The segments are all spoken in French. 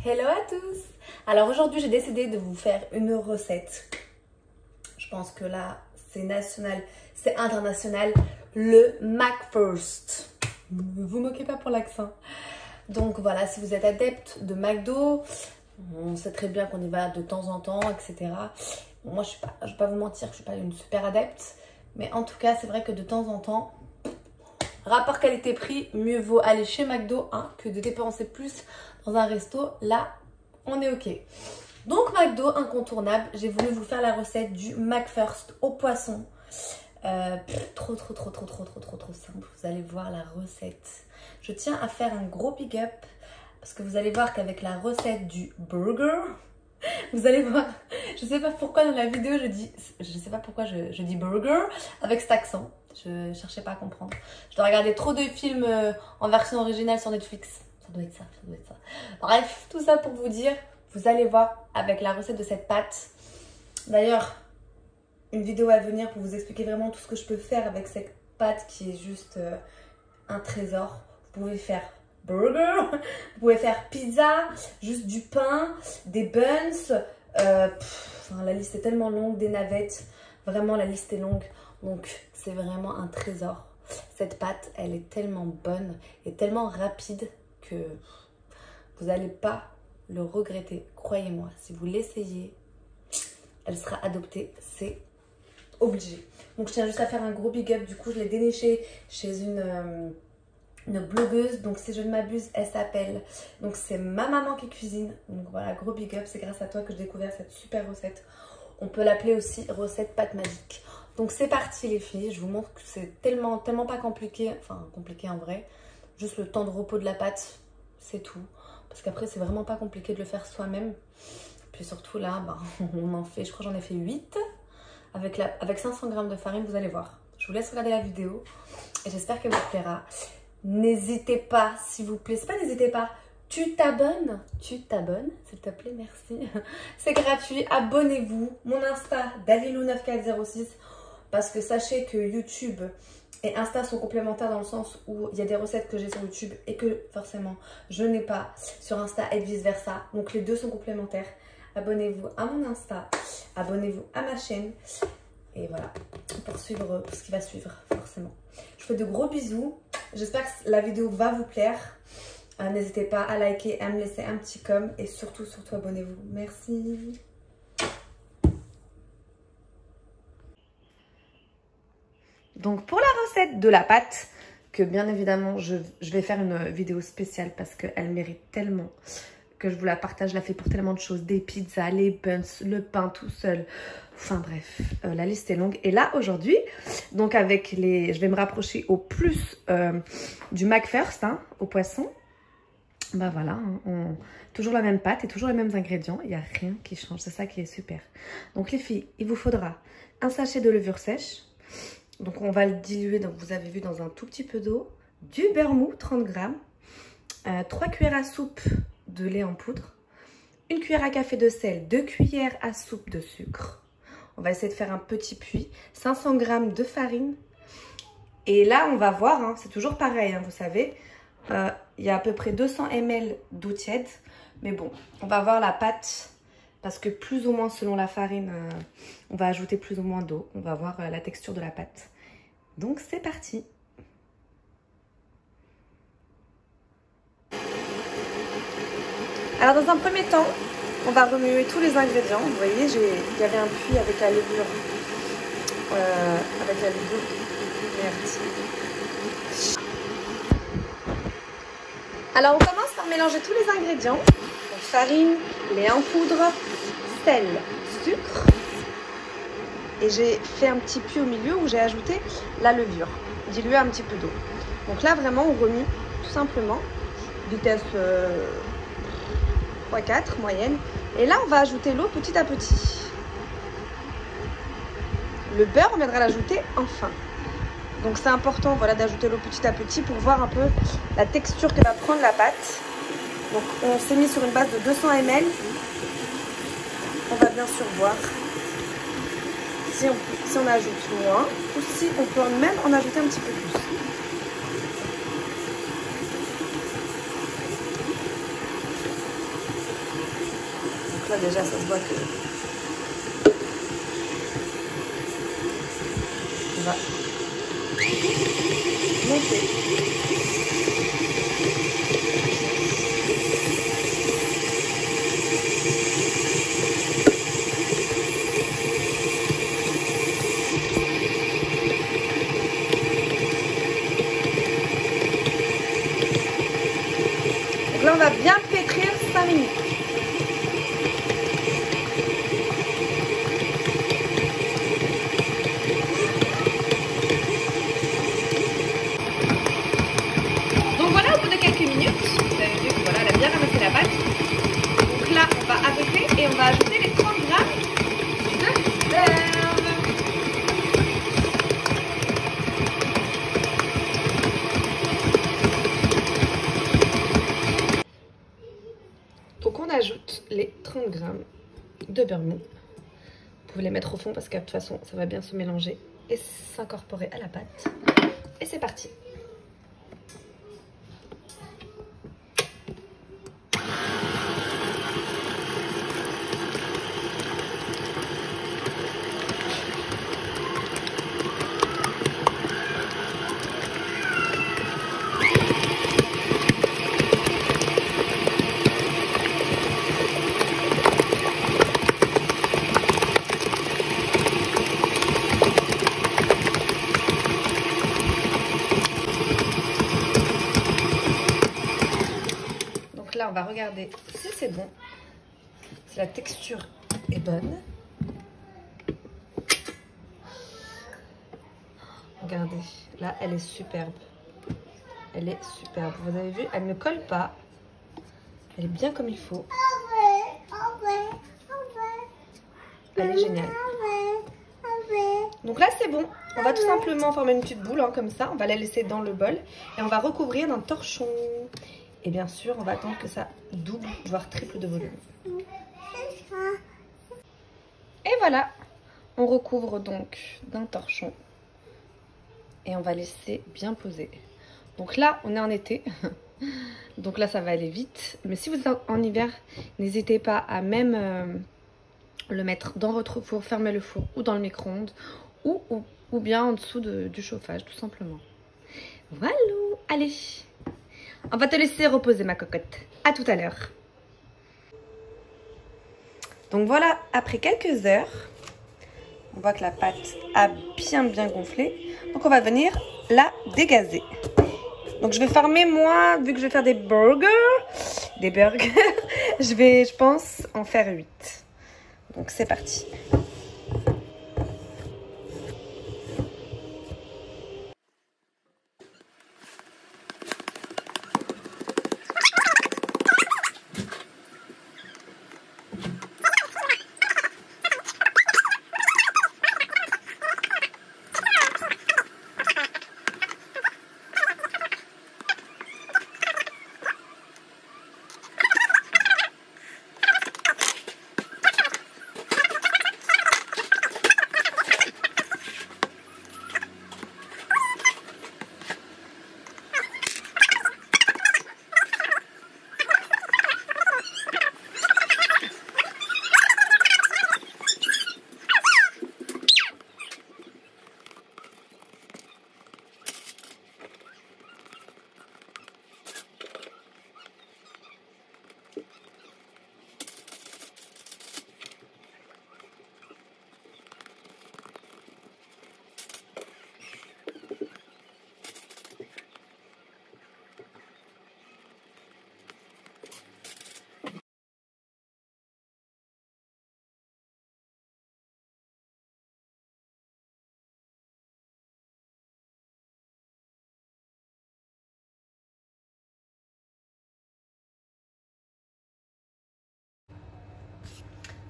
Hello à tous. Alors aujourd'hui j'ai décidé de vous faire une recette. Je pense que là c'est national, c'est international. Le McFirst. Ne vous moquez pas pour l'accent. Donc voilà, si vous êtes adepte de McDo, on sait très bien qu'on y va de temps en temps, etc. Moi je vais pas vous mentir, je suis pas une super adepte. Mais en tout cas c'est vrai que de temps en temps, rapport qualité-prix, mieux vaut aller chez McDo que de dépenser plus dans un resto. Là, on est ok. Donc McDo, incontournable. J'ai voulu vous faire la recette du McFirst au poisson. Trop simple. Vous allez voir la recette. Je tiens à faire un gros big up parce que vous allez voir qu'avec la recette du burger, vous allez voir, je sais pas pourquoi dans la vidéo je dis burger avec cet accent. Je cherchais pas à comprendre. Je dois regarder trop de films en version originale sur Netflix. Ça doit être ça. Bref, tout ça pour vous dire, vous allez voir avec la recette de cette pâte. D'ailleurs, une vidéo à venir pour vous expliquer vraiment tout ce que je peux faire avec cette pâte qui est juste un trésor. Vous pouvez faire burger, vous pouvez faire pizza, juste du pain, des buns. La liste est tellement longue, des navettes. Vraiment, la liste est longue. Donc, c'est vraiment un trésor. Cette pâte, elle est tellement bonne et tellement rapide que vous n'allez pas le regretter. Croyez-moi, si vous l'essayez, elle sera adoptée. C'est obligé. Donc, je tiens juste à faire un gros big up. Du coup, je l'ai déniché chez une blogueuse. Donc, si je ne m'abuse, elle s'appelle... Donc, c'est ma maman qui cuisine. Donc, voilà, gros big up. C'est grâce à toi que j'ai découvert cette super recette. On peut l'appeler aussi recette pâte magique. Donc c'est parti les filles, je vous montre que c'est tellement pas compliqué, enfin compliqué en vrai, juste le temps de repos de la pâte, c'est tout. Parce qu'après c'est vraiment pas compliqué de le faire soi-même. Puis surtout là, on en fait, je crois que j'en ai fait 8 avec 500 g de farine, vous allez voir. Je vous laisse regarder la vidéo et j'espère qu'elle vous plaira. N'hésitez pas, s'il vous plaît, c'est pas n'hésitez pas, tu t'abonnes, s'il te plaît, merci. C'est gratuit, abonnez-vous. Mon Insta, Dalilou9406. Parce que sachez que YouTube et Insta sont complémentaires dans le sens où il y a des recettes que j'ai sur YouTube et que forcément je n'ai pas sur Insta et vice versa. Donc les deux sont complémentaires. Abonnez-vous à mon Insta, abonnez-vous à ma chaîne. Et voilà, pour suivre ce qui va suivre forcément. Je vous fais de gros bisous. J'espère que la vidéo va vous plaire. N'hésitez pas à liker, à me laisser un petit com et surtout abonnez-vous. Merci. Donc pour la recette de la pâte, que bien évidemment je vais faire une vidéo spéciale parce qu'elle mérite tellement que je vous la partage. Je la fais pour tellement de choses, des pizzas, les buns, le pain tout seul. Enfin bref, la liste est longue. Et là aujourd'hui, donc je vais me rapprocher au plus du McFirst, au poisson. Bah voilà, toujours la même pâte et toujours les mêmes ingrédients. Il n'y a rien qui change, c'est ça qui est super. Donc les filles, il vous faudra un sachet de levure sèche. Donc on va le diluer, donc vous avez vu, dans un tout petit peu d'eau. Du beurre mou, 30 g. 3 cuillères à soupe de lait en poudre. 1 cuillère à café de sel, 2 cuillères à soupe de sucre. On va essayer de faire un petit puits. 500 g de farine. Et là, on va voir, c'est toujours pareil, vous savez. Il y a à peu près 200 ml d'eau tiède. Mais bon, on va voir la pâte. Parce que plus ou moins selon la farine, on va ajouter plus ou moins d'eau. On va voir la texture de la pâte. Donc c'est parti. Alors dans un premier temps, on va remuer tous les ingrédients. Vous voyez, il y avait un puits avec la levure. Merde. Alors on commence par mélanger tous les ingrédients. Donc, farine, lait en poudre, sel, sucre. Et j'ai fait un petit puits au milieu où j'ai ajouté la levure, diluée un petit peu d'eau. Donc là vraiment on remue tout simplement, vitesse 3-4 moyenne. Et là on va ajouter l'eau petit à petit. Le beurre on viendra l'ajouter en fin. Donc c'est important d'ajouter l'eau petit à petit pour voir un peu la texture que va prendre la pâte. Donc on s'est mis sur une base de 200 ml. On va bien sûr voir si on ajoute moins ou si on peut même en ajouter un petit peu plus. Donc là déjà ça se voit que on va monter. Donc là on va bien pétrir 5 minutes. Donc voilà, au bout de quelques minutes, vous avez vu que voilà, elle a bien ramassé la pâte. Donc là, on va arrêter et on va ajouter les 30 grammes de beurre. Donc on ajoute les 30 grammes de beurre mou. Vous pouvez les mettre au fond parce que de toute façon, ça va bien se mélanger et s'incorporer à la pâte. Et c'est parti. Là, on va regarder si c'est bon, si la texture est bonne. Regardez, là, elle est superbe. Elle est superbe. Vous avez vu, elle ne colle pas. Elle est bien comme il faut. Elle est géniale. Donc là, c'est bon. On va tout simplement former une petite boule, hein, comme ça. On va la laisser dans le bol et on va recouvrir d'un torchon. Et bien sûr, on va attendre que ça double, voire triple de volume. Et voilà, on recouvre donc d'un torchon. Et on va laisser bien poser. Donc là, on est en été. Donc là, ça va aller vite. Mais si vous êtes en hiver, n'hésitez pas à même le mettre dans votre four, fermer le four ou dans le micro-ondes. Ou bien en dessous du chauffage, tout simplement. Voilà, allez. On va te laisser reposer ma cocotte. À tout à l'heure. Donc voilà, après quelques heures, on voit que la pâte a bien gonflé. Donc on va venir la dégazer. Donc je vais fermer, moi, vu que je vais faire des burgers, je pense, en faire 8. Donc c'est parti.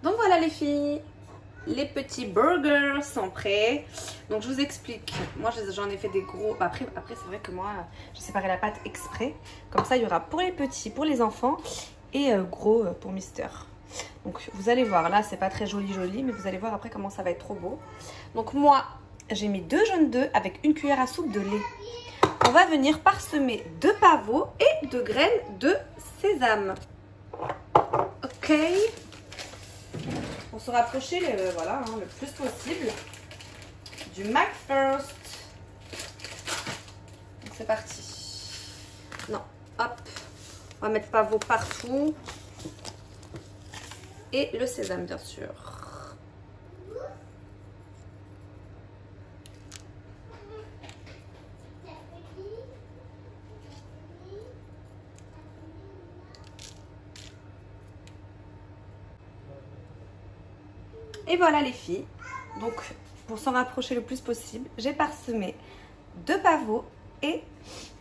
Donc voilà les filles, les petits burgers sont prêts. Donc je vous explique, moi j'en ai fait des gros, après c'est vrai que moi j'ai séparé la pâte exprès. Comme ça il y aura pour les petits, pour les enfants et gros pour Mister. Donc vous allez voir, là c'est pas très joli mais vous allez voir après comment ça va être trop beau. Donc moi j'ai mis 2 jaunes d'œufs avec une cuillère à soupe de lait. On va venir parsemer de pavots et de graines de sésame. Ok. pour se rapprocher voilà, hein, le plus possible du McFirst. C'est parti. Non, hop, on va mettre pavot partout. Et le sésame, bien sûr. Et voilà les filles. Donc, pour s'en rapprocher le plus possible, j'ai parsemé de pavot et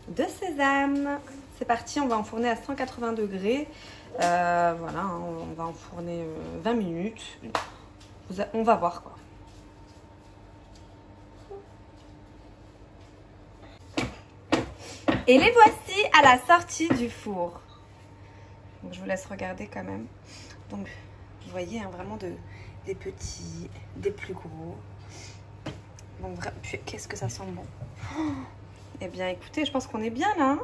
de sésame. C'est parti, on va enfourner à 180 degrés. Voilà, on va enfourner 20 minutes. On va voir quoi. Et les voici à la sortie du four. Donc, je vous laisse regarder quand même. Donc, vous voyez, hein, vraiment des petits, des plus gros. Donc, qu'est-ce que ça sent bon. Oh, eh bien, écoutez, je pense qu'on est bien là.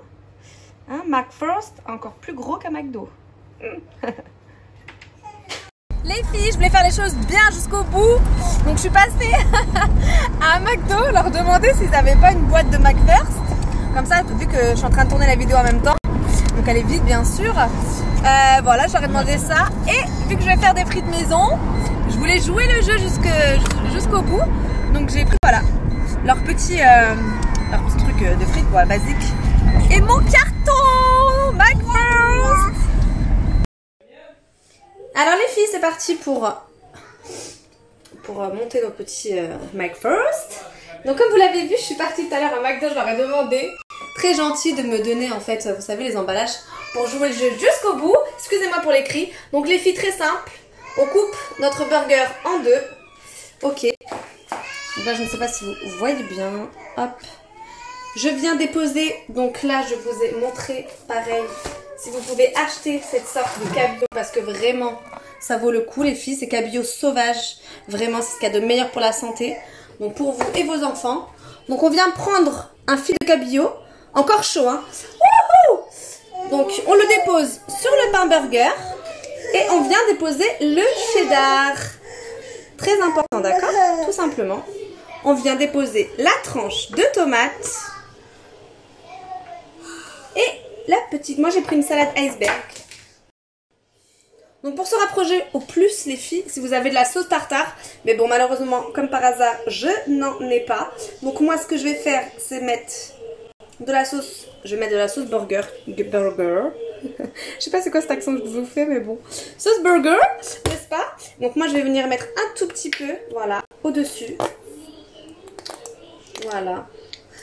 Hein, McFirst, encore plus gros qu'à McDo. Les filles, je voulais faire les choses bien jusqu'au bout. Donc, je suis passée à McDo, leur demander s'ils n'avaient pas une boîte de McFirst. Comme ça, vu que je suis en train de tourner la vidéo en même temps. Donc, elle est vide, bien sûr. Voilà, je leur ai demandé ça. Et vu que je vais faire des frites maison, je voulais jouer le jeu jusqu'au bout. Donc j'ai pris voilà leur petit truc de frites voilà, basique. Et mon carton McFirst. Alors les filles, c'est parti pour monter nos petits McFirst. Donc comme vous l'avez vu, je suis partie tout à l'heure à McDo, je leur ai demandé, très gentil de me donner en fait, vous savez, les emballages pour jouer le jeu jusqu'au bout. Excusez-moi pour les cris. Donc les filles, très simple, on coupe notre burger en deux. Ok. Là, je ne sais pas si vous voyez bien. Hop. Je viens déposer. Donc là, je vous ai montré pareil. Si vous pouvez acheter cette sorte de cabillaud parce que vraiment, ça vaut le coup les filles. C'est cabillaud sauvage. Vraiment, c'est ce qu'il y a de meilleur pour la santé. Donc pour vous et vos enfants. Donc on vient prendre un fil de cabillaud. Encore chaud, hein. Wouhou! Donc on le dépose sur le pain burger. Et on vient déposer le cheddar. Très important, d'accord? Tout simplement. On vient déposer la tranche de tomate. Et la petite... Moi, j'ai pris une salade iceberg. Donc, pour se rapprocher au plus, les filles, si vous avez de la sauce tartare. Mais bon, malheureusement, comme par hasard, je n'en ai pas. Donc, moi, ce que je vais faire, c'est mettre de la sauce... Je vais mettre de la sauce burger. Je sais pas c'est quoi cet accent que je vous fais, mais bon. Sauce burger, n'est-ce pas? Donc moi, je vais venir mettre un tout petit peu, voilà, au-dessus. Voilà.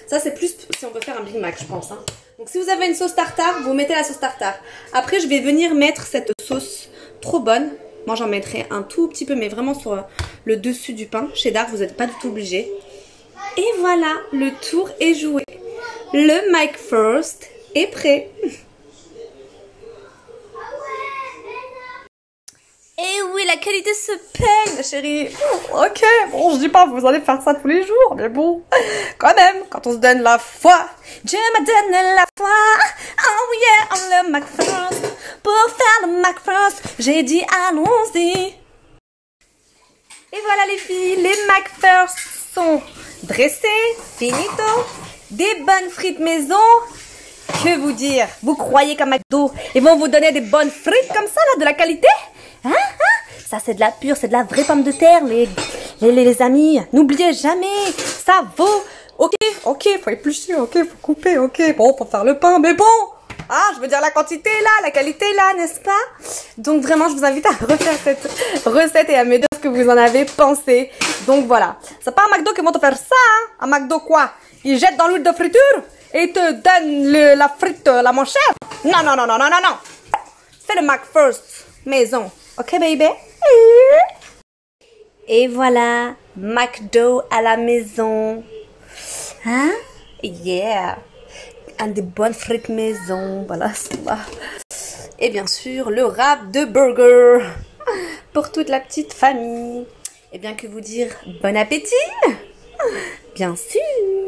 Ça, c'est plus si on veut faire un Big Mac, je pense. Hein. Donc si vous avez une sauce tartare, vous mettez la sauce tartare. Après, je vais venir mettre cette sauce trop bonne. Moi, j'en mettrai un tout petit peu, mais vraiment sur le dessus du pain. Cheddar, vous n'êtes pas du tout obligé. Et voilà, le tour est joué. Le McFirst est prêt. Et oui, la qualité se paye, ma chérie. Ok, bon, je dis pas, vous allez faire ça tous les jours, mais bon, quand même, quand on se donne la foi. Dieu m'a donné la foi. Oh yeah, on le McFirst. Pour faire le McFirst, j'ai dit allons-y. Et voilà les filles, les McFirst sont dressés, finito. Des bonnes frites maison. Que vous dire? Vous croyez qu'à McDo, ils vont vous donner des bonnes frites comme ça, là, de la qualité? Hein? Ça, c'est de la pure, c'est de la vraie pomme de terre, les amis. N'oubliez jamais, ça vaut... Ok, faut éplucher, ok, faut couper, ok. Bon, faut faire le pain, mais bon. Ah, je veux dire, la quantité est là, la qualité est là, n'est-ce pas? Donc, vraiment, je vous invite à refaire cette recette et à me dire ce que vous en avez pensé. Donc, voilà. C'est pas à McDo qui vont te faire ça, hein? À McDo, quoi? Ils jettent dans l'huile de friture et ils te donnent la frite la moins chère. Non, non, non, non, non, non, non. C'est le McFirst maison. Ok, baby? Et voilà, McDo à la maison. Hein? Yeah. Un des bonnes frites maison. Voilà, ça. Et bien sûr, le wrap de burger. Pour toute la petite famille. Et bien que vous dire, bon appétit? Bien sûr.